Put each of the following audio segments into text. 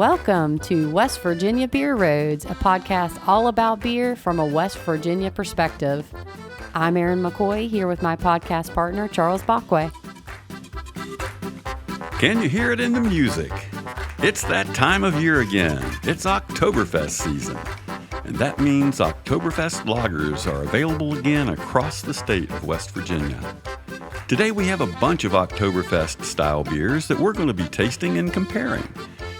Welcome to West Virginia Beer Roads, a podcast all about beer from a West Virginia perspective. I'm Erin McCoy, here with my podcast partner, Charles Bockway. Can you hear it in the music? It's that time of year again. It's Octoberfest season. And that means Octoberfest lagers are available again across the state of West Virginia. Today we have a bunch of Octoberfest style beers that we're going to be tasting and comparing.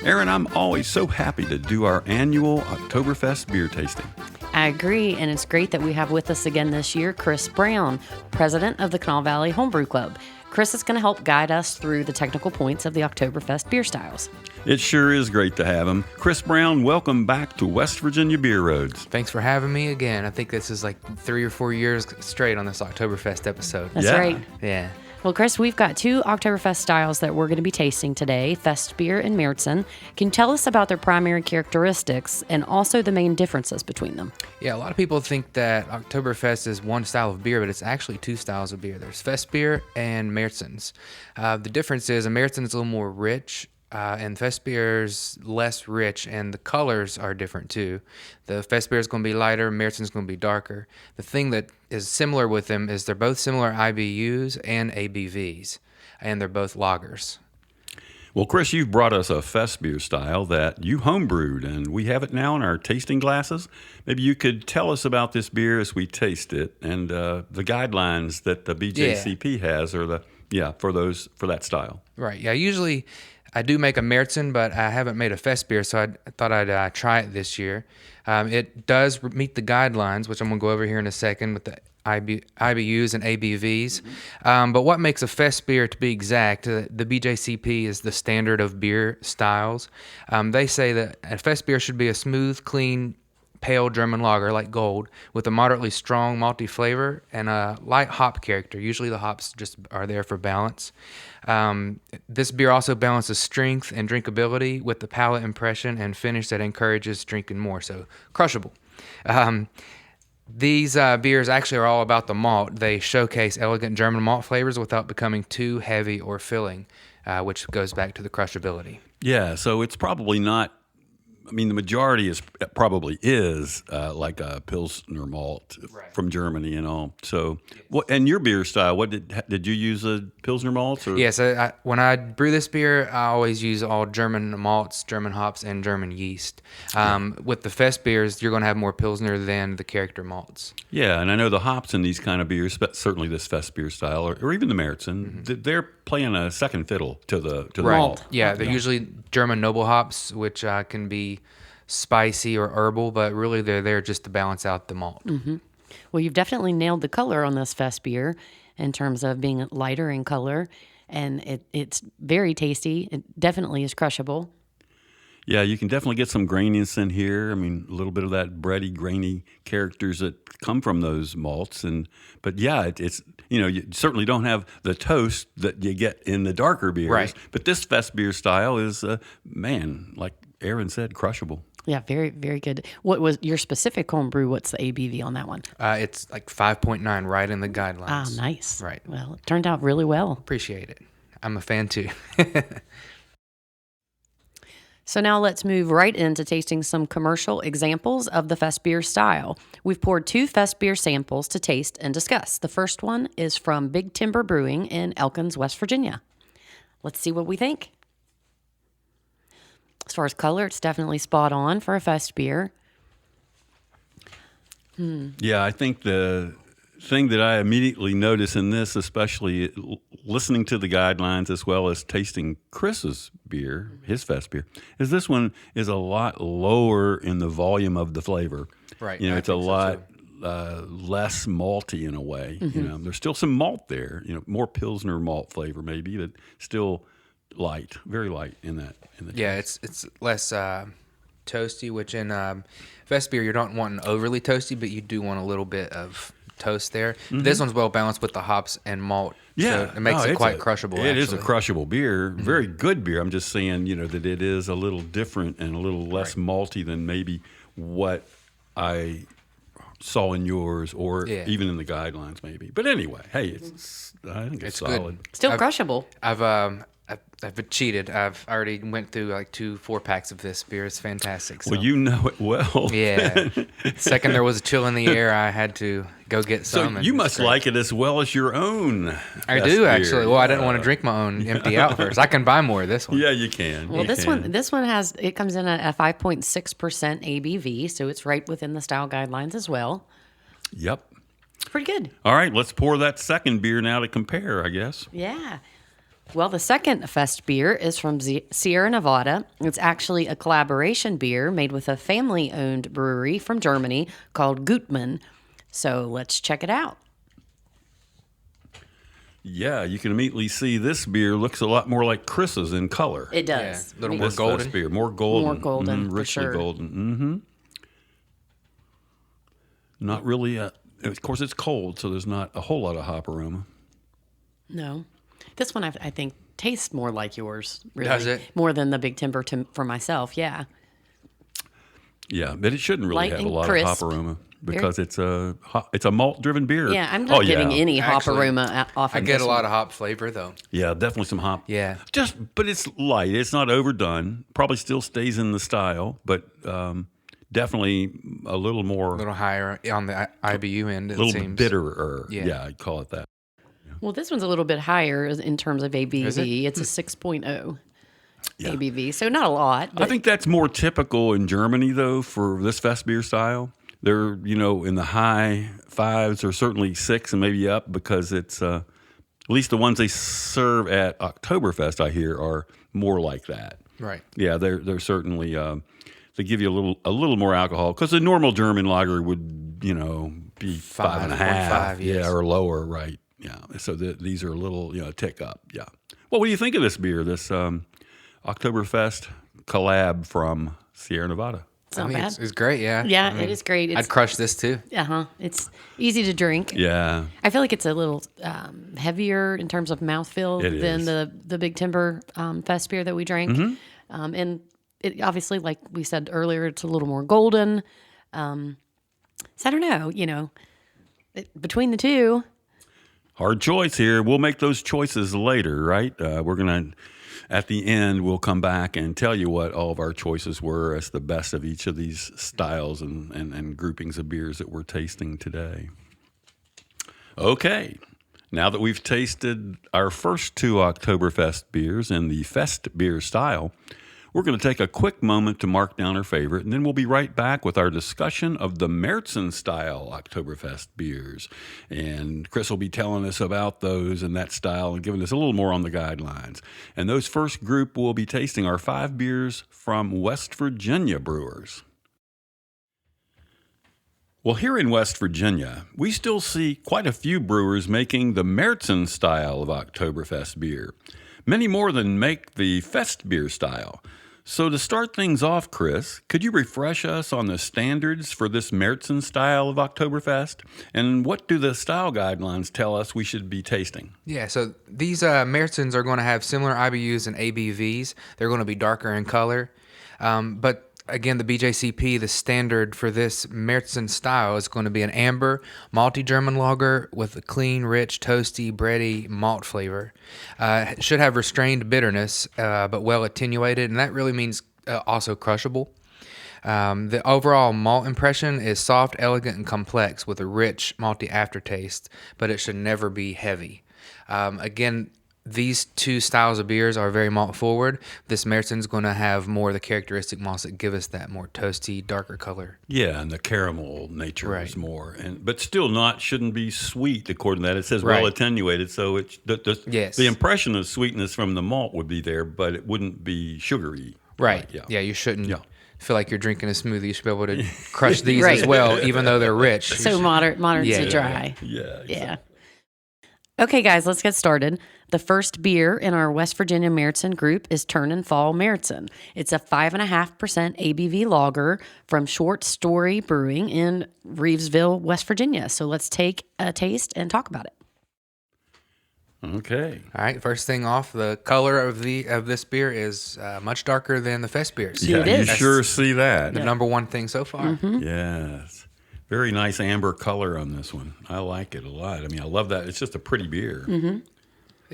Erin, I'm always so happy to do our annual Octoberfest beer tasting. I agree, and it's great that we have with us again this year Chris Brown, president of the Kanawha Valley Homebrew Club. Chris is going to help guide us through the technical points of the Octoberfest beer styles. It sure is great to have him. Chris Brown, welcome back to West Virginia Beer Roads. Thanks for having me again. I think this is like 3 or 4 years straight on this Oktoberfest episode. That's right. Yeah. Well, Chris, we've got two Oktoberfest styles that we're going to be tasting today, Fest beer and Märzen. Can you tell us about their primary characteristics and also the main differences between them? Yeah, a lot of people think that Oktoberfest is one style of beer, but it's actually two styles of beer. There's Fest beer and Märzens. The difference is a Märzen is a little more rich, and Fest beer is less rich, and the colors are different too. The Fest beer is going to be lighter, Märzen is going to be darker. The thing that is similar with them is they're both similar IBUs and ABVs, and they're both lagers. Well, Chris, you've brought us a Fest beer style that you homebrewed, and we have it now in our tasting glasses. Maybe you could tell us about this beer as we taste it, and the guidelines that the BJCP has, or for that style. Right. Yeah. Usually, I do make a Märzen, but I haven't made a Fest beer, so I thought I'd try it this year. It does meet the guidelines, which I'm going to go over here in a second with the IBUs and ABVs. But what makes a Fest beer, to be exact, the BJCP is the standard of beer styles. They say that a Fest beer should be a smooth, clean, pale German lager like gold with a moderately strong malty flavor and a light hop character. Usually the hops just are there for balance. This beer also balances strength and drinkability with the palate impression and finish that encourages drinking more, so crushable. These beers actually are all about the malt. They showcase elegant German malt flavors without becoming too heavy or filling, which goes back to the crushability. Yeah, so it's probably not, the majority probably is like a Pilsner malt from Germany and all. So, and your beer style, what did you use a Pilsner malt? Or? Yes, when I brew this beer, I always use all German malts, German hops, and German yeast. With the Fest beers, you're going to have more Pilsner than the character malts. Yeah, and I know the hops in these kind of beers, but certainly this Fest beer style, or even the Märzen, they're playing a second fiddle to the malt. Yeah, they're usually German noble hops, which can be spicy or herbal, but really they're there just to balance out the malt. Mm-hmm. Well, you've definitely nailed the color on this Fest beer in terms of being lighter in color, and it's very tasty. It definitely is crushable. Yeah, you can definitely get some graininess in here. A little bit of that bready, grainy characters that come from those malts. But yeah, it's you certainly don't have the toast that you get in the darker beers. Right. But this Fest beer style is, like Erin said, crushable. Yeah, very, very good. What was your specific homebrew? What's the ABV on that one? It's like 5.9, right in the guidelines. Ah, nice. Right. Well, it turned out really well. Appreciate it. I'm a fan too. So now let's move right into tasting some commercial examples of the Fest beer style. We've poured 2 Fest beer samples to taste and discuss. The first one is from Big Timber Brewing in Elkins, West Virginia. Let's see what we think. As far as color, it's definitely spot on for a Fest beer. Yeah, I think the thing that I immediately notice in this, especially listening to the guidelines as well as tasting Chris's beer, his Fest beer, is this one is a lot lower in the volume of the flavor. Right. It's a lot less malty in a way. Mm-hmm. There's still some malt there. Mm-hmm. More Pilsner malt flavor maybe, but still light, very light in that. Yeah, it's less toasty, which in Fest beer you don't want an overly toasty, but you do want a little bit of toast there. Mm-hmm. This one's well balanced with the hops and malt. Yeah, so it makes it quite crushable. It is a crushable beer, very good beer. I'm just saying, that it is a little different and a little less malty than maybe what I saw in yours or even in the guidelines maybe. But anyway, hey, I think it's solid. Good. Still crushable. I've I've cheated. I've already went through like 2 4-packs of this beer. It's fantastic. So. Well, you know it well. Yeah. Second there was a chill in the air, I had to go get So some. and you it's must great. like it as well as your own. I fest do beer. actually. Well, I didn't want to drink my own empty out first. I can buy more of this one. Yeah, you can. Well, You this can. one comes in at a 5.6% ABV, so it's right within the style guidelines as well. Yep. It's pretty good. All right, let's pour that second beer now to compare, I guess. Yeah. Well, the second Fest beer is from Sierra Nevada. It's actually a collaboration beer made with a family-owned brewery from Germany called Gutmann. So let's check it out. Yeah, you can immediately see this beer looks a lot more like Chris's in color. It does. Yeah, a little more This golden. Fest beer, more golden. More golden, for richly sure. golden. Mm-hmm. Not really, of course it's cold, so there's not a whole lot of hop aroma. No. This one, I think, tastes more like yours. Really. Does it? More than the Big Timber for myself, yeah. Yeah, but it shouldn't really Light have a and lot crisp. of hop aroma because it's a malt-driven beer. Yeah, I'm not getting any hop Actually, aroma off of I get this a lot one. of hop flavor though. Yeah, definitely some hop. Yeah. But it's light. It's not overdone. Probably still stays in the style, but definitely a little more, A little higher on the IBU end, it little seems. bit bitterer. Yeah. Yeah, I'd call it that. Well, this one's a little bit higher in terms of ABV. Is it? It's a 6.0 Yeah. ABV, so not a lot. But I think that's more typical in Germany, though, for this fest beer style. They're, in the high fives or certainly 6 and maybe up because it's, at least the ones they serve at Oktoberfest, I hear, are more like that. Right. Yeah, they're certainly, they give you a little more alcohol because a normal German lager would, be 5.5. 5.5, yes. Yeah, or lower, right. Yeah, so these are a little, a tick up, yeah. Well, what do you think of this beer, this Oktoberfest collab from Sierra Nevada? it's not bad. It's great, yeah. Yeah, it is great. I'd crush this too. It's easy to drink. Yeah, I feel like it's a little heavier in terms of mouthfeel It than is. the Big Timber Fest beer that we drank. Mm-hmm. And it obviously, like we said earlier, it's a little more golden. So I don't know, between the two. hard choice here. We'll make those choices later, right? We're going to, at the end, we'll come back and tell you what all of our choices were as the best of each of these styles and groupings of beers that we're tasting today. Okay, now that we've tasted our first 2 Oktoberfest beers in the Fest beer style, we're going to take a quick moment to mark down our favorite, and then we'll be right back with our discussion of the Märzen style Oktoberfest beers. And Chris will be telling us about those and that style and giving us a little more on the guidelines. And those first group will be tasting our 5 beers from West Virginia brewers. Well, here in West Virginia, we still see quite a few brewers making the Märzen style of Oktoberfest beer. Many more than make the Fest beer style. So to start things off, Chris, could you refresh us on the standards for this Märzen style of Oktoberfest? And what do the style guidelines tell us we should be tasting? Yeah, so these Märzens are going to have similar IBUs and ABVs. They're going to be darker in color. But again, the BJCP, the standard for this Märzen style is going to be an amber, malty German lager with a clean, rich, toasty, bready malt flavor. It should have restrained bitterness, but well attenuated, and that really means also crushable. The overall malt impression is soft, elegant, and complex with a rich, malty aftertaste, but it should never be heavy. Again, these 2 styles of beers are very malt forward. This Märzen's going to have more of the characteristic malts that give us that more toasty, darker color. Yeah, and the caramel nature is Right. more, but still shouldn't be sweet according to that. It says Right. well attenuated, so Yes. the impression of sweetness from the malt would be there, but it wouldn't be sugary. Right. Yeah. Yeah, you shouldn't Yeah. feel like you're drinking a smoothie. You should be able to crush these Right. as well, even though they're rich. So moderate Yeah, to yeah, dry. Yeah. Exactly. Yeah. Okay, guys, let's get started. The first beer in our West Virginia Märzen group is Turn and Fall Märzen. It's a 5.5% ABV lager from Short Story Brewing in Reevesville, West Virginia. So let's take a taste and talk about it. Okay. All right, first thing off, the color of this beer is much darker than the Fest beers. Yeah, it you is. sure see that. The number one thing so far. Yes. Very nice amber color on this one. I like it a lot. I mean, I love that. It's just a pretty beer.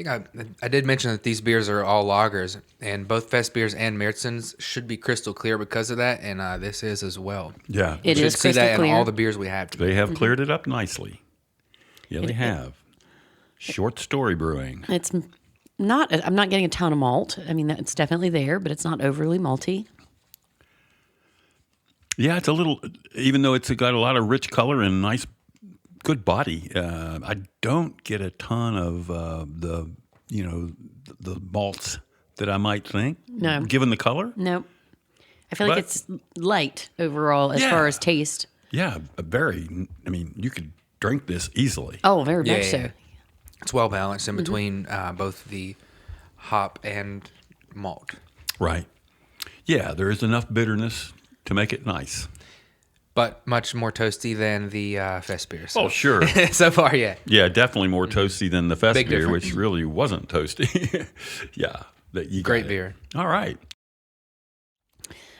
think I did mention that these beers are all lagers, and both Fest beers and Märzen's should be crystal clear because of that, and this is as well. Yeah. It Should is see crystal that clear. in all the beers we have. They have cleared it up nicely. Yeah, they have. Short Story Brewing. It's not. I'm not getting a ton of malt. I mean, it's definitely there, but it's not overly malty. Yeah, it's a little, even though it's got a lot of rich color and nice, good body. I don't get a ton of the malts that I might think. No. Given the color. Nope. I feel like But- it's light overall as Yeah. far as taste. Yeah, I mean, you could drink this easily. Oh, very Yeah, much yeah. so. It's well balanced in between both the hop and malt. Right. Yeah, there is enough bitterness to make it nice. But much more toasty than the Fest beer. So. Oh, sure. So far, yeah. Yeah, definitely more toasty than the Fest Big beer, difference. which really wasn't toasty. Yeah. You got Great it. beer. All right.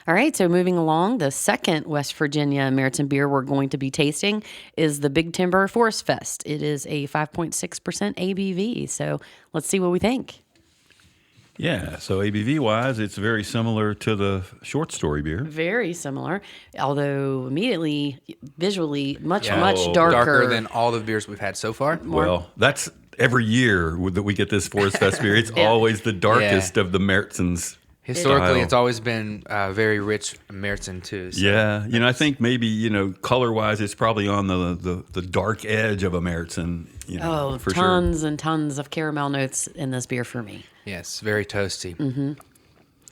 All right, so moving along, the second West Virginia Märzen beer we're going to be tasting is the Big Timber Forest Fest. It is a 5.6% ABV, so let's see what we think. Yeah, so ABV-wise, it's very similar to the Short Story beer. Very similar, although immediately, visually, much Yeah. much Oh, darker. than all the beers we've had so far. Well, that's every year that we get this Forest Fest beer. It's always the darkest of the Märzens. Historically, style. it's always been very rich Märzen too. So. Yeah, I think maybe color-wise, it's probably on the dark edge of a Märzen. Oh, for tons and tons of caramel notes in this beer for me. Yes, very toasty.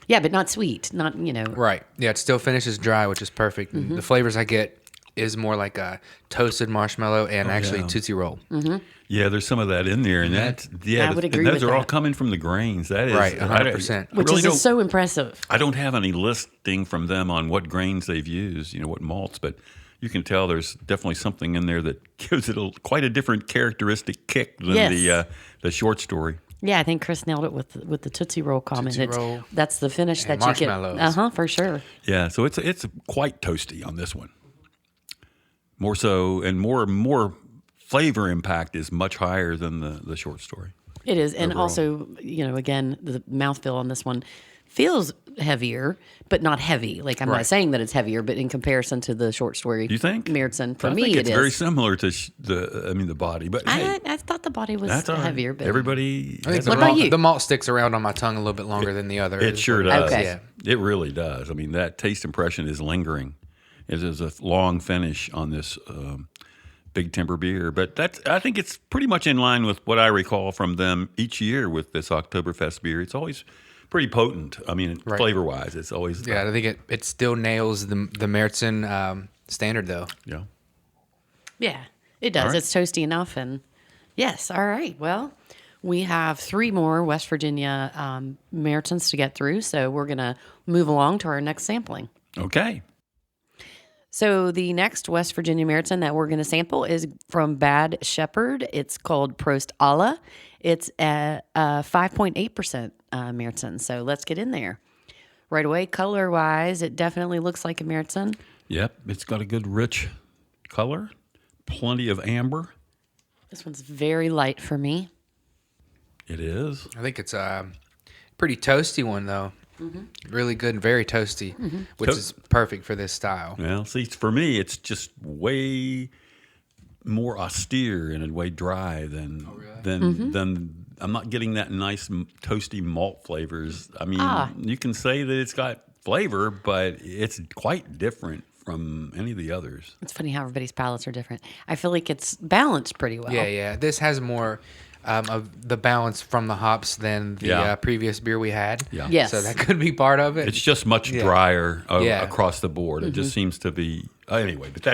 Yeah, but not sweet. Not, Right. Yeah, it still finishes dry, which is perfect. The flavors I get is more like a toasted marshmallow and actually yeah. Tootsie Roll. sure. Yeah, there's some of that in there, and that's I would agree and those with are all that. coming from the grains. That is Right, 100%. I Which really is don't- just so impressive. I don't have any listing from them on what grains they've used, what malts, but you can tell there's definitely something in there that gives it quite a different characteristic kick than Yes. the Short Story. Yeah, I think Chris nailed it with the Tootsie Roll comment. Tootsie Roll That's the finish and that you get. marshmallows. For sure. Yeah, so it's quite toasty on this one. More so, and more flavor impact is much higher than the Short Story. It is. And Overall. also, again, the mouthfeel on this one feels heavier, but not heavy. Like, I'm Right. not saying that it's heavier, but in comparison to the Short Story. You think? Märzen, for I me, think it's it very is. similar to the body, but hey, I thought the body was that's all right. heavier, but Everybody, I think has the What a- about malt, you? the malt sticks around on my tongue a little bit longer than the other. It sure does. Okay. Yeah. It really does. I mean, that taste impression is lingering. It is a long finish on this Big Timber beer, but I think it's pretty much in line with what I recall from them each year with this Oktoberfest beer. It's always pretty potent. I mean, Right. flavor-wise, it's always Yeah, I think it still nails the Märzen standard, though. yeah. yeah, it does. All right. It's toasty enough. And yes, all right. Well, we have 3 more West Virginia Märzens to get through, so we're going to move along to our next sampling. Okay. So the next West Virginia Märzen that we're going to sample is from Bad Shepherd. It's called Prost Alla. It's a 5.8% Märzen. So let's get in there. Right away, color-wise, it definitely looks like a Märzen. Yep, it's got a good rich color, plenty of amber. This one's very light for me. It is. I think it's a pretty toasty one, though. Really good and very toasty, which is perfect for this style. Well, see, for me, it's just way more austere and way dry than than I'm not getting that nice toasty malt flavors. I mean, you can say that it's got flavor, but it's quite different from any of the others. It's funny how everybody's palates are different. I feel like it's balanced pretty well. Yeah. This has more of the balance from the hops than the Yeah. previous beer we had. Yeah. Yes. So that could be part of it. It's just much drier Yeah. across the board. It just seems to be anyway. But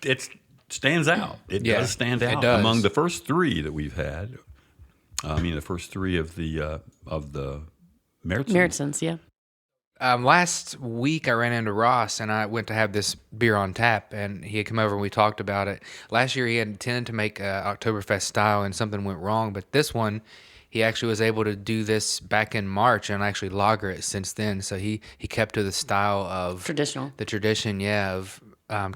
it stands out. It Yeah, does stand it out does. among the first 3 that we've had. I mean, the first 3 of the Märzen. Märzens, yeah. Last week, I ran into Ross, and I went to have this beer on tap, and he had come over and we talked about it. Last year, he had intended to make Oktoberfest style, and something went wrong. But this one, he actually was able to do this back in March and actually lager it since then. So he kept to the style of Traditional. the tradition, of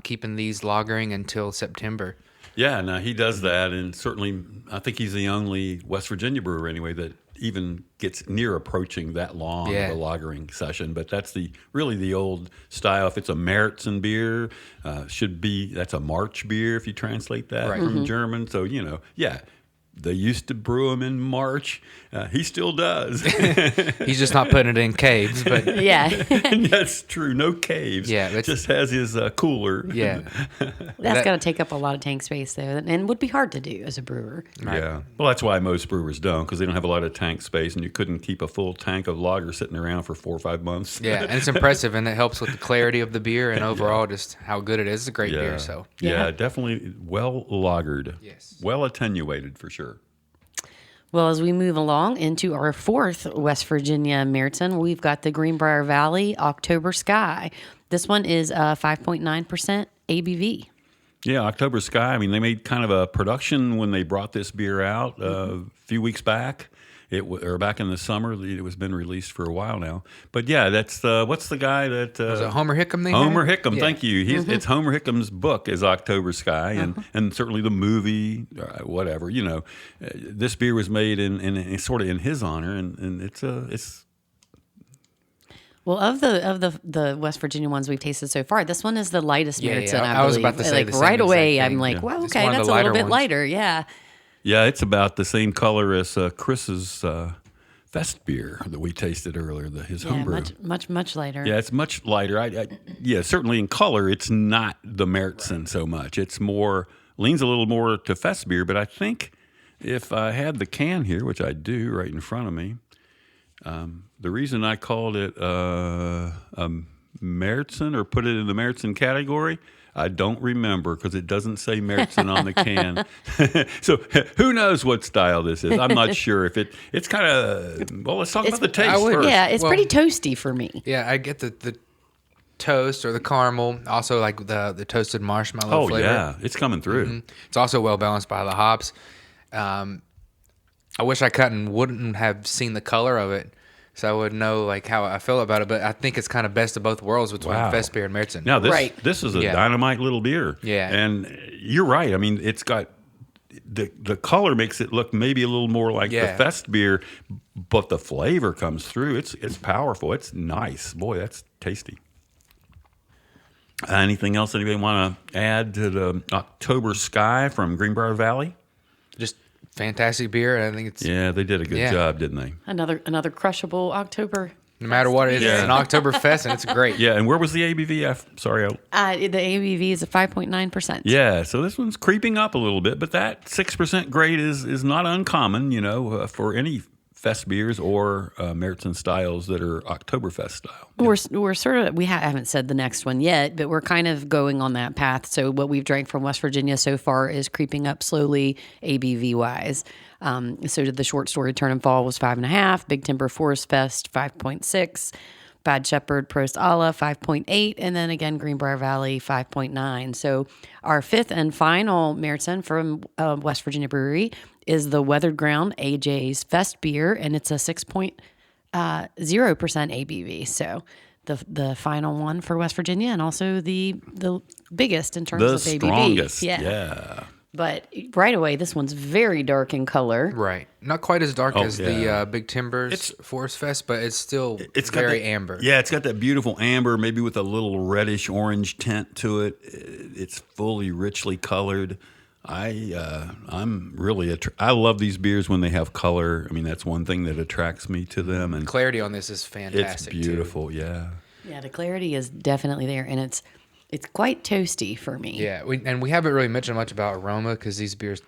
keeping these lagering until September. Yeah, no, he does that, and certainly I think he's the only West Virginia brewer anyway that even gets near approaching that long Yeah. of a lagering session. But that's really the old style. If it's a Märzen beer, that's a March beer if you translate that Right. from German. So yeah. They used to brew them in March. He still does. He's just not putting it in caves, but Yeah. And that's true. No caves. Yeah, that's- just has his cooler. yeah. That's got to take up a lot of tank space, though, and would be hard to do as a brewer. Yeah. Well, that's why most brewers don't, because they don't have a lot of tank space, and you couldn't keep a full tank of lager sitting around for 4 or 5 months. Yeah, and it's impressive, and it helps with the clarity of the beer and overall just how good it is. It's a great beer, so. Yeah, definitely well lagered. Yes. Well attenuated for sure. Well, as we move along into our fourth West Virginia Märzen, we've got the Greenbrier Valley October Sky. This one is 5.9% ABV. Yeah, October Sky. I mean, they made kind of a production when they brought this beer out a few weeks back. Or back in the summer. It was been released for a while now. But yeah, that's what's the guy that Was it Homer Hickam? Homer Hickam, Yeah. thank you. It's Homer Hickham's book is October Sky, and certainly the movie, whatever. This beer was made in sort of in his honor, and it's Well, of the West Virginia ones we've tasted so far, this one is the lightest Yeah, Märzen, yeah. I believe. I was about to say like the same right exact away, thing. I'm like, Yeah. well, It's okay, one of that's the a little lighter bit ones. lighter. Yeah. it's about the same color as Chris's Fest beer that we tasted earlier, his Yeah, homebrew. much lighter. Yeah, it's much lighter. Yeah, certainly in color, it's not the Märzen so much. It's leans a little more to Fest beer, but I think if I had the can here, which I do right in front of me, the reason I called it a Märzen or put it in the Märzen category, I don't remember because it doesn't say Märzen on the can. So who knows what style this is? I'm not sure if it's kind of, let's talk about the taste I would- first. Yeah, it's Well- pretty toasty for me. Yeah, I get the toast or the caramel, also like the toasted marshmallow Oh, flavor. yeah, it's coming through. It's also well balanced by the hops. I wish I wouldn't have seen the color of it, so I would know like how I feel about it. But I think it's kind of best of both worlds between Wow. Fest beer and Märzen. Now Right. this is a Yeah. dynamite little beer. Yeah. And you're right. I mean, it's got the color makes it look maybe a little more like the Yeah. Fest beer, but the flavor comes through. It's powerful. It's nice. Boy, that's tasty. Anything else anybody want to add to the October Sky from Greenbrier Valley? Just fantastic beer. I think it's Yeah, they did a good Yeah. job, didn't they? Another crushable October. no matter what it is, Yeah. it's an Oktoberfest and it's great. Yeah, and where was the ABV? Sorry. The ABV is at 5.9%. Yeah, so this one's creeping up a little bit, but that 6% grade is not uncommon, for any Fest beers or Märzen styles that are Oktoberfest style. We're sort of we haven't said the next one yet, but we're kind of going on that path. So what we've drank from West Virginia so far is creeping up slowly ABV wise. So did the short story Turn and Fall was 5.5, Big Timber Forest Fest 5.6, Bad Shepherd Prost Alla 5.8, and then again Greenbrier Valley 5.9. So our fifth and final Märzen from West Virginia Brewery is the Weathered Ground AJ's Fest beer, and it's a 6.0% ABV. So the final one for West Virginia, and also the biggest in terms The of ABV. strongest. Yeah. But right away, this one's very dark in color. Right. Not quite as dark as yeah. the Big Timbers Forest Fest, but it's still It's got very that- amber. Yeah, it's got that beautiful amber, maybe with a little reddish orange tint to it. It's fully richly colored. I'm really I love these beers when they have color. I mean, that's one thing that attracts me to them, and Clarity on this is it's fantastic. beautiful. Yeah. Yeah, the clarity is definitely there, and it's quite toasty for me. Too. Yeah, we haven't really mentioned much about aroma because these beers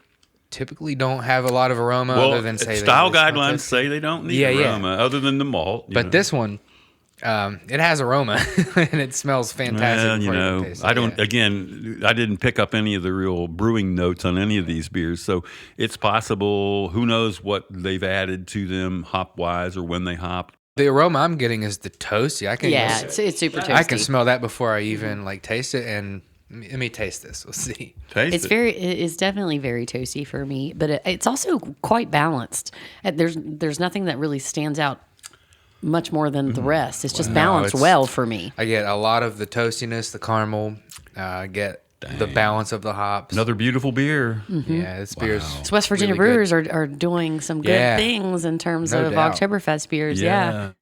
typically don't have a lot of aroma other than say style they smell guidelines toasty. say they don't need Yeah, yeah. aroma other than the malt. But this one, it has aroma and it smells fantastic. Well, before even taste it. I don't. Yeah. Again, I didn't pick up any of the real brewing notes on any of these beers, so it's possible. Who knows what they've added to them hop wise or when they hopped. The aroma I'm getting is the toasty. I can Yeah, it's super toasty. I can smell that before I even taste it. And let me taste this. We'll see. Taste it. It's definitely very toasty for me, but it's also quite balanced. There's nothing that really stands out much more than the rest. It's just balanced it's- well for me. I get a lot of the toastiness, the caramel. I get the balance of the hops. Another beautiful beer. Yeah, this beer's So West Virginia really brewers are doing some good things in terms No of doubt. Oktoberfest beers. Yeah.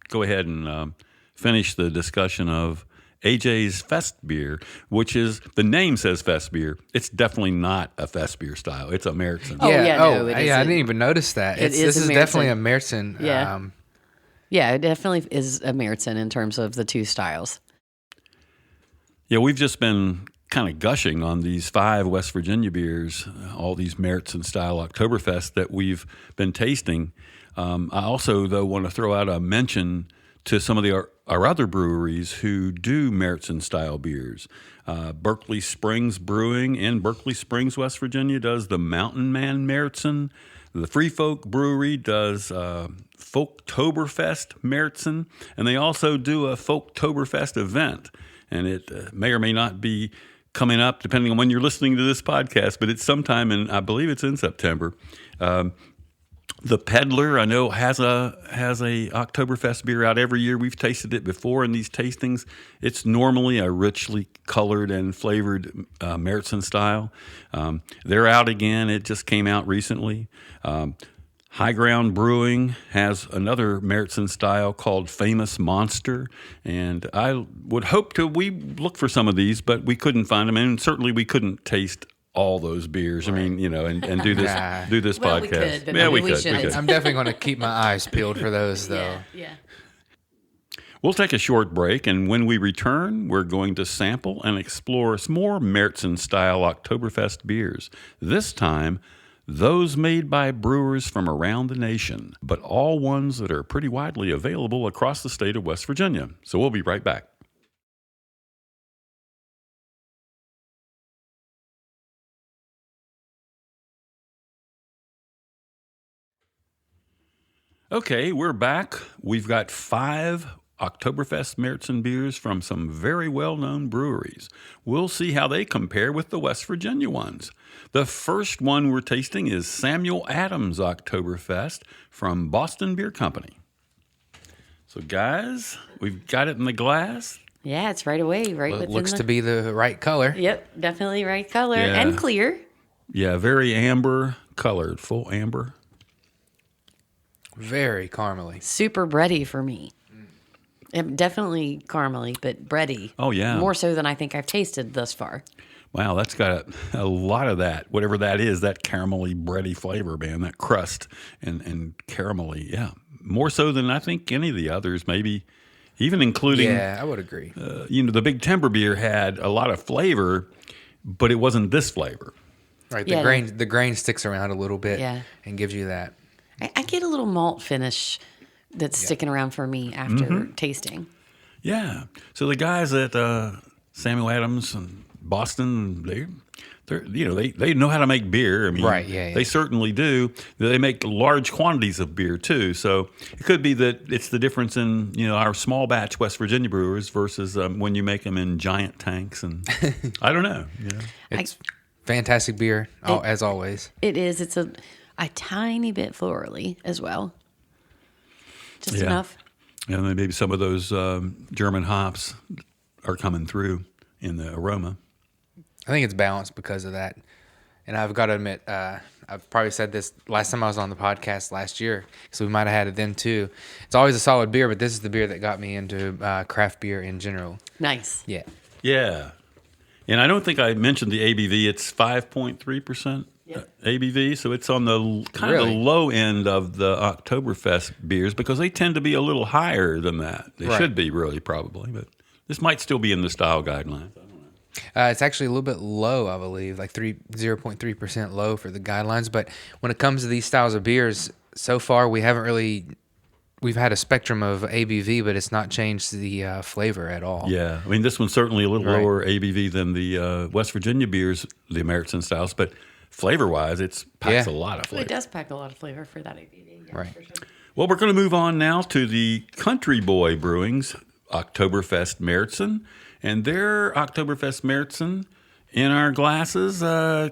Go ahead and finish the discussion of AJ's Fest beer, which is, the name says Fest beer. It's definitely not a Fest beer style. It's a Märzen. Oh, yeah, no, it I isn't. didn't even notice that. It is This a is definitely a Märzen. Märzen. Yeah. Yeah, it definitely is a Märzen in terms of the two styles. Yeah, we've just been kind of gushing on these 5 West Virginia beers, all these Märzen style Oktoberfest that we've been tasting. I also, though, want to throw out a mention to some of our other breweries who do Märzen style beers. Berkeley Springs Brewing in Berkeley Springs, West Virginia, does the Mountain Man Märzen. The Free Folk Brewery does Folktoberfest Märzen, and they also do a Folktoberfest event. And it may or may not be coming up, depending on when you're listening to this podcast, but it's sometime I believe it's in September. The Peddler, I know, has a Oktoberfest beer out every year. We've tasted it before in these tastings. It's normally a richly colored and flavored Märzen style. They're out again. It just came out recently. High Ground Brewing has another Märzen style called Famous Monster, and I would hope we look for some of these, but we couldn't find them, and certainly we couldn't taste all those beers. Right. I mean, and do this Well, podcast. we could, but yeah, maybe we we could. shouldn't. I'm definitely going to keep my eyes peeled for those, though. Yeah. We'll take a short break, and when we return, we're going to sample and explore some more Märzen style Oktoberfest beers. This time, those made by brewers from around the nation, but all ones that are pretty widely available across the state of West Virginia. So we'll be right back. Okay, we're back. We've got 5 Oktoberfest Märzen beers from some very well-known breweries. We'll see how they compare with the West Virginia ones. The first one we're tasting is Samuel Adams Oktoberfest from Boston Beer Company. So, guys, we've got it in the glass. Yeah, it's right away, right Well, it within looks to be the right color. Yep, definitely right color Yeah. and clear. Yeah, very amber colored, full amber. Very caramely. Super bready for me. Definitely caramely, but bready. Oh, yeah. More so than I think I've tasted thus far. Wow, that's got a lot of that, whatever that is, that caramelly, bready flavor, man, that crust and caramelly, yeah. More so than I think any of the others, maybe even including, Yeah, I would agree. the Big Timber beer had a lot of flavor, but it wasn't this flavor. Right, Yeah. the grain sticks around a little bit Yeah. and gives you that. I get a little malt finish that's sticking around for me after tasting. Yeah. So the guys at Samuel Adams and Boston, they know how to make beer. I mean, Right, yeah. They certainly do. They make large quantities of beer too. So it could be that it's the difference in our small batch West Virginia brewers versus when you make them in giant tanks, and I don't know. It's fantastic beer, as always. It is. It's a tiny bit florally as well. Just Yeah. enough. And then maybe some of those German hops are coming through in the aroma. I think it's balanced because of that. And I've got to admit, I've probably said this last time I was on the podcast last year, so we might have had it then too. It's always a solid beer, but this is the beer that got me into craft beer in general. Nice. Yeah. Yeah. And I don't think I mentioned the ABV. It's 5.3% ABV, so it's on the kind of the low end of the Oktoberfest beers because they tend to be a little higher than that. They should be really probably, but this might still be in the style guidelines. It's actually a little bit low, I believe, like 0.3% low for the guidelines. But when it comes to these styles of beers, so far we've had a spectrum of ABV, but it's not changed the flavor at all. Yeah, I mean this one's certainly a little lower ABV than the West Virginia beers, the American styles, but flavor-wise, it packs a lot of flavor. It does pack a lot of flavor for that ABV. Yeah, Right. for sure. Well, we're going to move on now to the Country Boy Brewing's Oktoberfest Märzen, and their Oktoberfest Märzen in our glasses.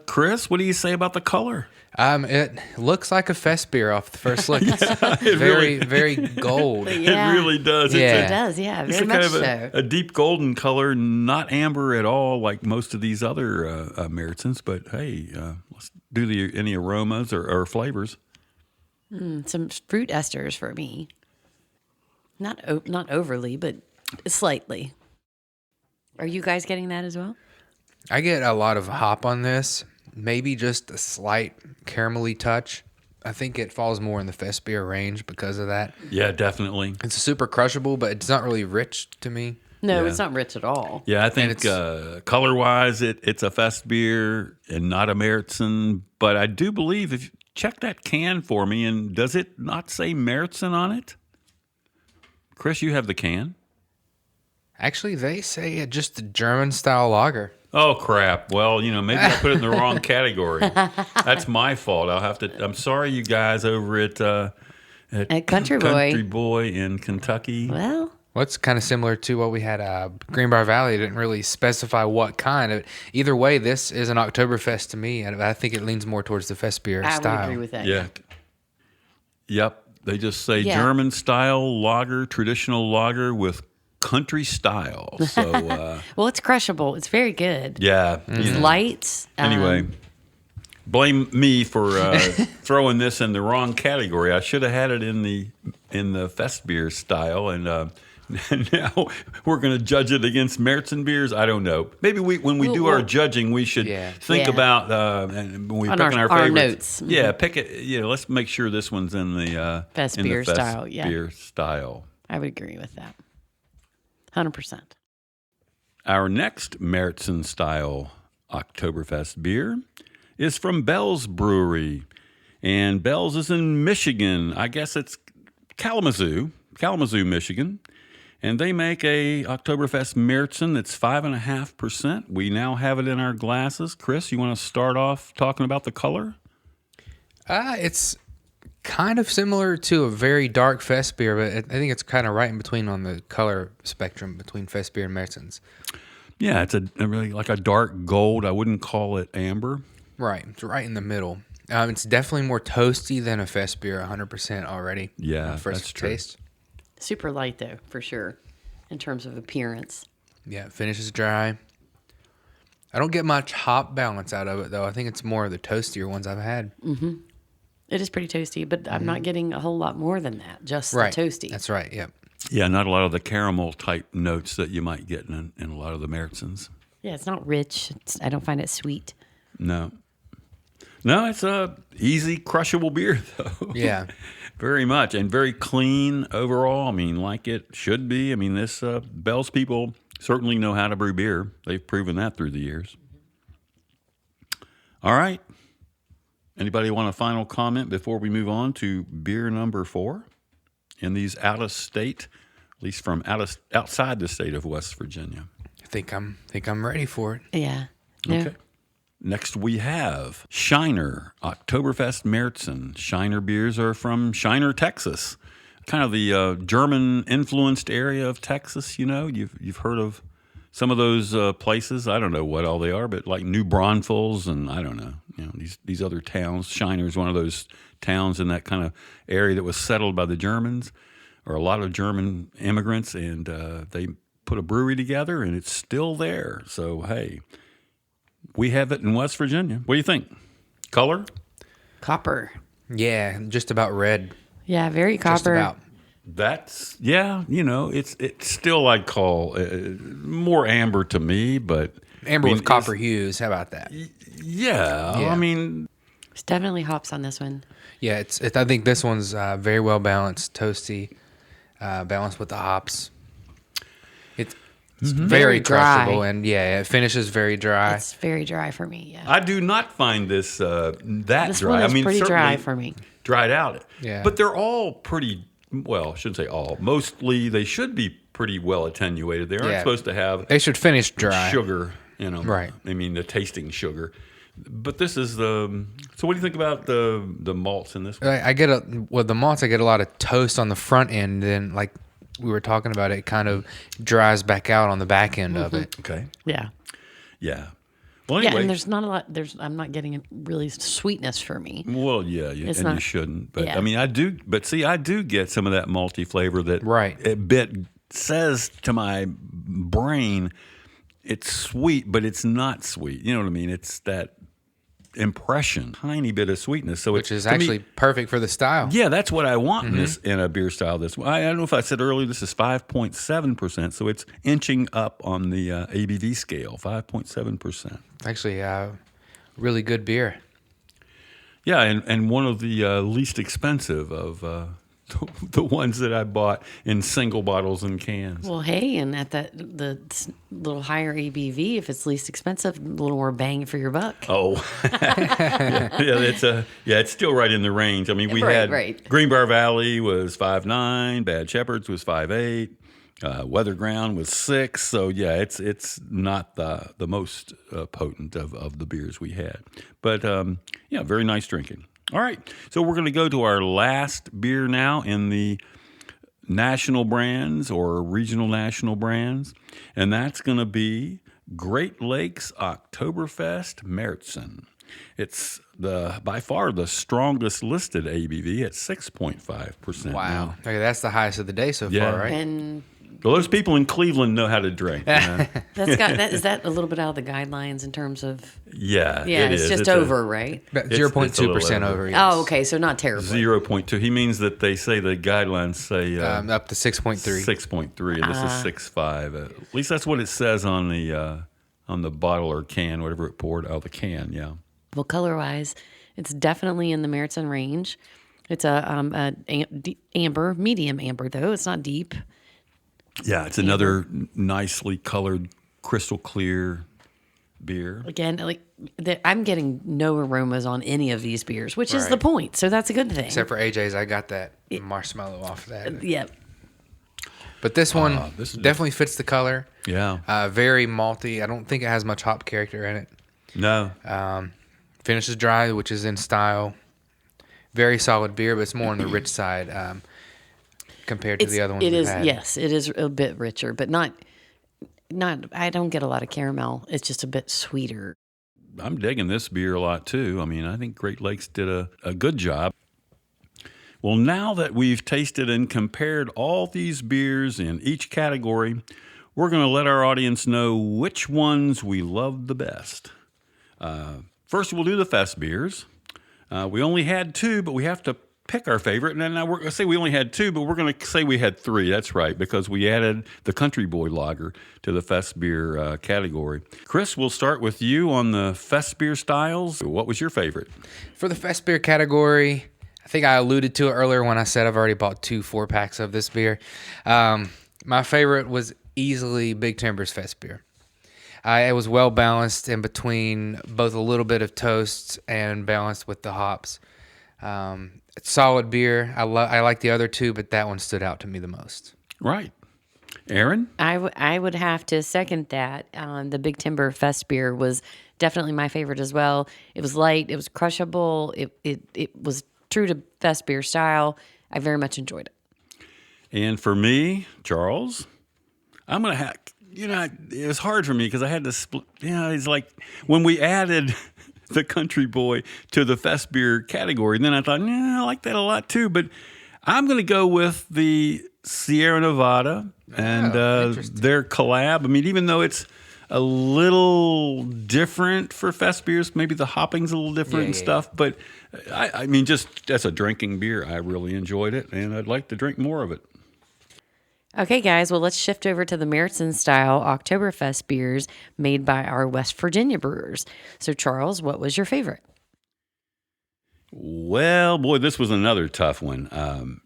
Chris, what do you say about the color? It looks like a fest beer off the first look. It's very gold. Yeah. It really does. Yeah. It does, yeah, It's very a much kind of so. a deep golden color, not amber at all like most of these other Märtzens. But hey, let's do any aromas or flavors. Some fruit esters for me. Not overly, but slightly. Are you guys getting that as well? I get a lot of hop on this. Maybe just a slight caramelly touch. I think it falls more in the fest beer range because of that. Yeah, definitely. It's super crushable, but it's not really rich to me. No, Yeah. it's not rich at all. Yeah, I think it's- color-wise, it's a fest beer and not a Märzen. But I do believe if you check that can for me, and does it not say Märzen on it? Chris, you have the can. Actually, they say just the German style lager. Oh crap! Well, maybe I put it in the wrong category. That's my fault. I'm sorry, you guys over at Country Boy. Country Boy in Kentucky. Well, What's kind of similar to what we had Greenbrier Valley. Didn't really specify what kind. Either way, this is an Oktoberfest to me, and I think it leans more towards the fest beer I style. would agree with that. Yeah. Yep. They just say Yeah. German style lager, traditional lager with country style. So Well, it's crushable. It's very good. yeah. It's light. Anyway, blame me for throwing this in the wrong category. I should have had it in the fest beer style, and now we're going to judge it against Märzen beers. I don't know. Maybe when we do our judging, we should think Yeah. about and when we On picking our favorites. notes. Yeah, pick it. Let's make sure this one's in the Fest in the beer style, yeah. beer style. I would agree with that. 100%. Our next Märzen style Oktoberfest beer is from Bell's Brewery. And Bell's is in Michigan. I guess it's Kalamazoo, Michigan. And they make a Oktoberfest Märzen that's 5.5%. We now have it in our glasses. Chris, you want to start off talking about the color? It's kind of similar to a very dark fest beer, but I think it's kind of right in between on the color spectrum between fest beer and Märzens. Yeah, it's a really like a dark gold. I wouldn't call it amber. Right, it's right in the middle. It's definitely more toasty than a fest beer, 100% already. Yeah, on first that's true. taste. Super light, though, for sure, in terms of appearance. Yeah, it finishes dry. I don't get much hop balance out of it, though. I think it's more of the toastier ones I've had. It is pretty toasty, but I'm not getting a whole lot more than that. Just Right, the toasty. that's right, yep. Yeah, not a lot of the caramel type notes that you might get in a lot of the Märzens. Yeah, it's not rich. I don't find it sweet. No, it's a easy crushable beer though. Yeah. Very much, and very clean overall. I mean, like it should be. I mean, this Bell's people certainly know how to brew beer. They've proven that through the years. All right. Anybody want a final comment before we move on to beer number 4 in these out of state, at least from outside the state of West Virginia? I think I'm ready for it. Yeah. No. Okay. Next we have Shiner Oktoberfest Märzen. Shiner beers are from Shiner, Texas, kind of the German-influenced area of Texas. You've heard of some of those places. I don't know what all they are, but like New Braunfels and I don't know. These other towns. Shiner is one of those towns in that kind of area that was settled by the Germans, or a lot of German immigrants, and they put a brewery together, and it's still there. So hey. We have it in West Virginia. What do you think? Color? Copper. Yeah, just about red. Yeah, very Just copper. about. That's it's still I'd call more amber to me, but Amber I mean, with copper hues. How about that? Yeah, Yeah. I mean, There's definitely hops on this one. Yeah, I think this one's very well balanced, toasty, balanced with the hops. It's very Very dry. crushable, and it finishes very dry. It's very dry for me. Yeah. I do not find this that This dry. one is I mean, pretty dry certainly for me. dried out. Yeah. But they're all pretty. Well, I shouldn't say all. Mostly, they should be pretty well attenuated. They aren't Yeah. supposed to have They should finish dry. sugar, Right. I mean, the tasting sugar. But this is the. So, what do you think about the malts in this one? I get the malts. I get a lot of toast on the front end, then like we were talking about, it kind of dries back out on the back end of it. Okay. Yeah. Yeah. Well, Yeah, anyway. and there's not a lot. I'm not getting a really sweetness for me. Well, yeah, It's and you not- shouldn't. But yeah. I mean, I do. But see, I do get some of that malty flavor that Right. it bit says to my brain, it's sweet, but it's not sweet. You know what I mean? It's that impression, tiny bit of sweetness. So Which is to me, actually perfect for the style. yeah, that's what I want in a beer style. I don't know if I said earlier. This is 5.7%, so it's inching up on the ABV scale. 5.7%. Actually, really good beer. Yeah, and one of the least expensive of the ones that I bought in single bottles and cans. Well, hey, and at the little higher ABV, if it's least expensive, a little more bang for your buck. Oh, it's still right in the range. I mean, we Right, had right. Greenbrier Valley was 5.9, Bad Shepherd's was 5.8, Weather Ground was 6. So yeah, it's not the most potent of the beers we had, but yeah, very nice drinking. All right, so we're going to go to our last beer now in the national brands or regional national brands, and that's going to be Great Lakes Oktoberfest Märzen. It's by far the strongest listed ABV at 6.5%. Wow. Now, Okay, that's the highest of the day so Yeah. far, right? And well, those people in Cleveland know how to drink. You know? is that a little bit out of the guidelines in terms of? Yeah, Yeah, it it's is. just a over, right? About it's a 0.2% little over. Yes. Oh, okay, so not terrible. 0.2. He means that they say the guidelines say Up to 6.3. 6.3, and this is 6.5. At least that's what it says on the bottle or can, whatever it poured out of the can. Yeah. Well, color-wise, it's definitely in the Märzen range. It's a amber, medium amber though. It's not deep. Yeah, it's another nicely colored, crystal clear beer. Again, I'm getting no aromas on any of these beers, which is the Right. point. So that's a good thing. Except for AJ's, I got that marshmallow off of that. Yeah. But this one this is- definitely fits the color. Yeah. Very malty. I don't think it has much hop character in it. No. Finishes dry, which is in style. Very solid beer, but it's more on the rich side compared to the other ones It we've is, had. yes, it is a bit richer, but not. I don't get a lot of caramel. It's just a bit sweeter. I'm digging this beer a lot too. I mean, I think Great Lakes did a good job. Well, now that we've tasted and compared all these beers in each category, we're going to let our audience know which ones we love the best. First, we'll do the fest beers. We only had 2, but we have to pick our favorite. And then now we're going to say we only had 2, but we're going to say we had 3. That's right, because we added the Country Boy Lager to the fest beer category. Chris, we'll start with you on the fest beer styles. What was your favorite? For the fest beer category, I think I alluded to it earlier when I said I've already bought 2 4-packs of this beer. My favorite was easily Big Timber's fest beer. It was well balanced in between both a little bit of toast and balanced with the hops. It's solid beer. I like the other 2, but that one stood out to me the most. Right. Aaron? I would have to second that. The Big Timber Fest beer was definitely my favorite as well. It was light. It was crushable. It was true to Fest beer style. I very much enjoyed it. And for me, Charles, I'm going to have, it was hard for me because I had to split. It's like when we added the Country Boy to the fest beer category, and then I thought, I like that a lot too. But I'm going to go with the Sierra Nevada and their collab. I mean, even though it's a little different for fest beers, maybe the hopping's a little different and stuff, but I mean, just as a drinking beer, I really enjoyed it, and I'd like to drink more of it. Okay, guys, well, let's shift over to the Märzen style Oktoberfest beers made by our West Virginia brewers. So, Charles, what was your favorite? Well, boy, this was another tough one.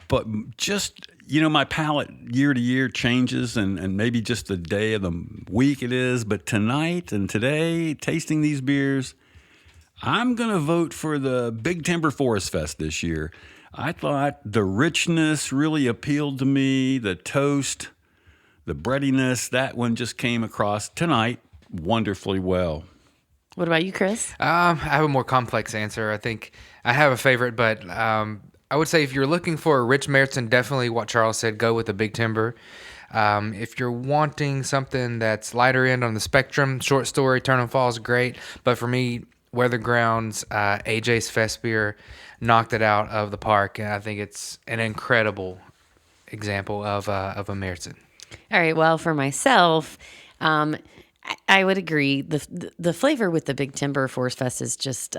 But just, my palate year to year changes and maybe just the day of the week it is. But tonight and today, tasting these beers, I'm going to vote for the Big Timber Forest Fest this year. I thought the richness really appealed to me, the toast, the breadiness, that one just came across tonight wonderfully well. What about you, Chris? I have a more complex answer. I think I have a favorite, but I would say if you're looking for a rich Märzen, definitely what Charles said, go with the Big Timber. If you're wanting something that's lighter end on the spectrum, Short Story, Turn 'em Falls, great. But for me, Weather Grounds, AJ's Fest beer knocked it out of the park, and I think it's an incredible example of a Märzen. All right. Well, for myself, I would agree. The flavor with the Big Timber Forest Fest is just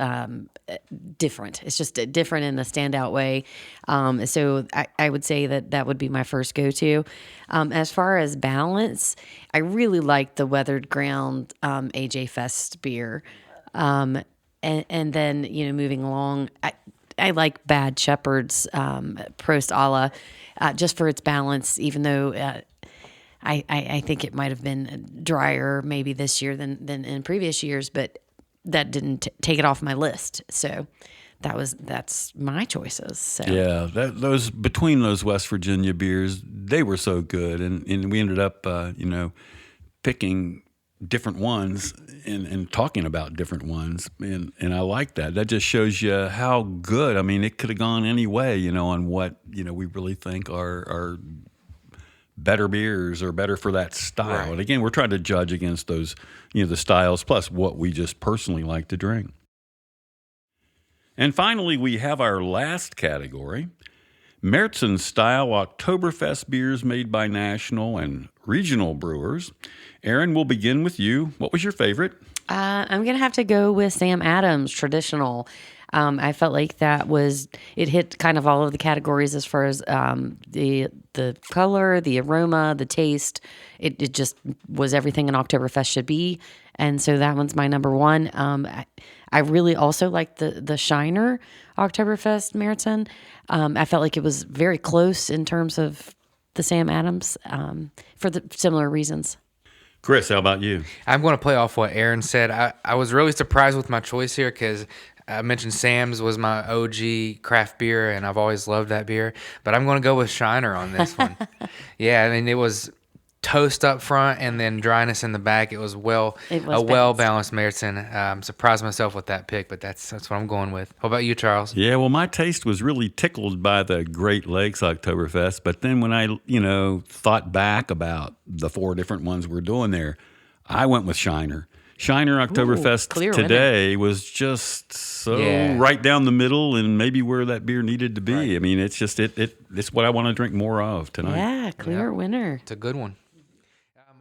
different. It's just different in a standout way. So I would say that would be my first go-to. As far as balance, I really like the Weathered Ground AJ Fest beer. And then, moving along, I like Bad Shepherd's Prost Alla just for its balance, even though I think it might have been drier maybe this year than in previous years, but that didn't take it off my list. So that's my choices. So Yeah, those between those West Virginia beers, they were so good, and we ended up picking different ones and talking about different ones, and I like that. That just shows you how good. I mean, it could have gone any way, on what we really think are better beers or better for that style. Right. And again, we're trying to judge against those, the styles plus what we just personally like to drink. And finally, we have our last category, Märzen style Oktoberfest beers made by national and regional brewers. Aaron, we'll begin with you. What was your favorite? I'm going to have to go with Sam Adams traditional. I felt like it hit kind of all of the categories as far as the color, the aroma, the taste. It just was everything an Oktoberfest should be. And so that one's my number one. I really also liked the Shiner Oktoberfest Märzen. I felt like it was very close in terms of the Sam Adams for the similar reasons. Chris, how about you? I'm going to play off what Aaron said. I was really surprised with my choice here because I mentioned Sam's was my OG craft beer, and I've always loved that beer. But I'm going to go with Shiner on this one. Yeah, I mean, it was toast up front and then dryness in the back. It was well-balanced Märzen. Surprised myself with that pick, but that's what I'm going with. What about you, Charles? Yeah, well, my taste was really tickled by the Great Lakes Oktoberfest, but then when I, thought back about the 4 different ones we're doing there, I went with Shiner. Shiner Oktoberfest clear today was just so right down the middle and maybe where that beer needed to be. Right. I mean, it's just it's what I want to drink more of tonight. Yeah, clear winner. It's a good one.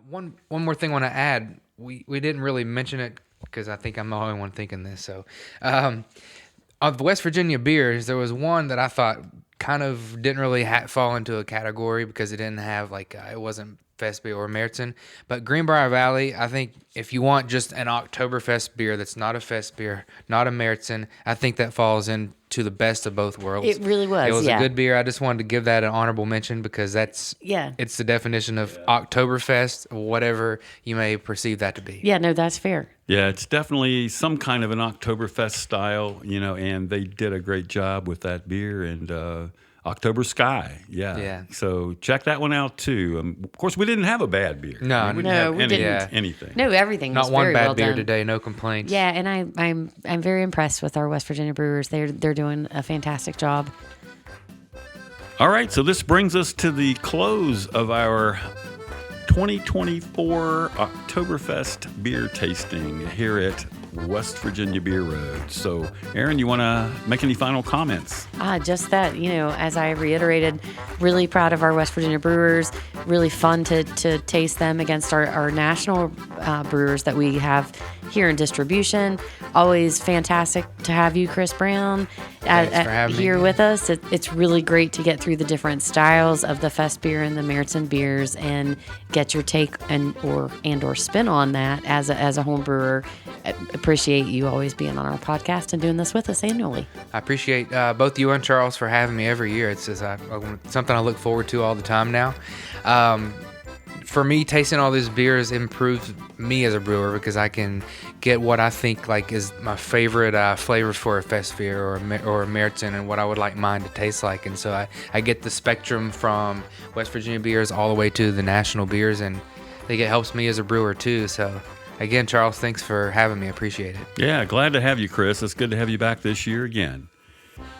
One more thing I want to add. We didn't really mention it because I think I'm the only one thinking this. So, of the West Virginia beers, there was one that I thought kind of didn't really fall into a category because it didn't have it wasn't Fest beer or Märzen. But Greenbrier Valley, I think if you want just an Oktoberfest beer that's not a Fest beer, not a Märzen, I think that falls into the best of both worlds. It really was. It was a good beer. I just wanted to give that an honorable mention because it's the definition of Oktoberfest, whatever you may perceive that to be. Yeah, no, that's fair. Yeah, it's definitely some kind of an Oktoberfest style, and they did a great job with that beer and October Sky. Yeah. So check that one out too. Of course, we didn't have a bad beer. No, we didn't. Anything. No, everything Not was one very bad well beer done. today. No complaints. Yeah, and I'm very impressed with our West Virginia brewers. They're doing a fantastic job. All right, so this brings us to the close of our 2024 Oktoberfest beer tasting here at West Virginia Beer Road. So, Aaron, you want to make any final comments? Just that, as I reiterated, really proud of our West Virginia brewers. Really fun to taste them against our national brewers that we have here in distribution. Always fantastic to have you, Chris Brown, here with us. It's really great to get through the different styles of the Fest beer and the Märzen beers and get your take and or spin on that as a home brewer. Appreciate you always being on our podcast and doing this with us annually. I appreciate both you and Charles for having me every year. It's just, something I look forward to all the time now. For me, tasting all these beers improves me as a brewer because I can get what I think is my favorite flavor for a Fest beer or a Märzen and what I would like mine to taste like. And so I get the spectrum from West Virginia beers all the way to the national beers, and I think it helps me as a brewer too. So again, Charles, thanks for having me. I appreciate it. Yeah, glad to have you, Chris. It's good to have you back this year again.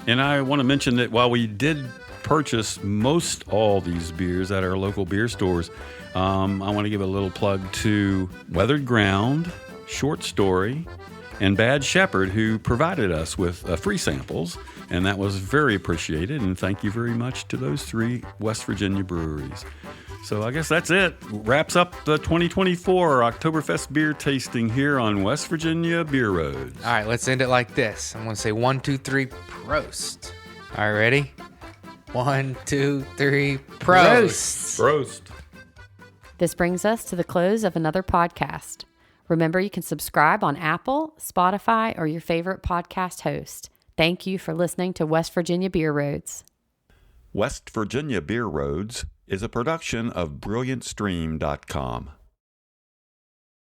And I want to mention that while we did purchase most all these beers at our local beer stores, I want to give a little plug to Weathered Ground, Short Story, and Bad Shepherd, who provided us with free samples, and that was very appreciated. And thank you very much to those 3 West Virginia breweries. So I guess that's it. Wraps up the 2024 Oktoberfest beer tasting here on West Virginia Beer Roads. All right, let's end it like this. I'm going to say 1, 2, 3, Prost. All right, ready? 1, 2, 3, Prost. Prost. This brings us to the close of another podcast. Remember, you can subscribe on Apple, Spotify, or your favorite podcast host. Thank you for listening to West Virginia Beer Roads. West Virginia Beer Roads is a production of BrilliantStream.com.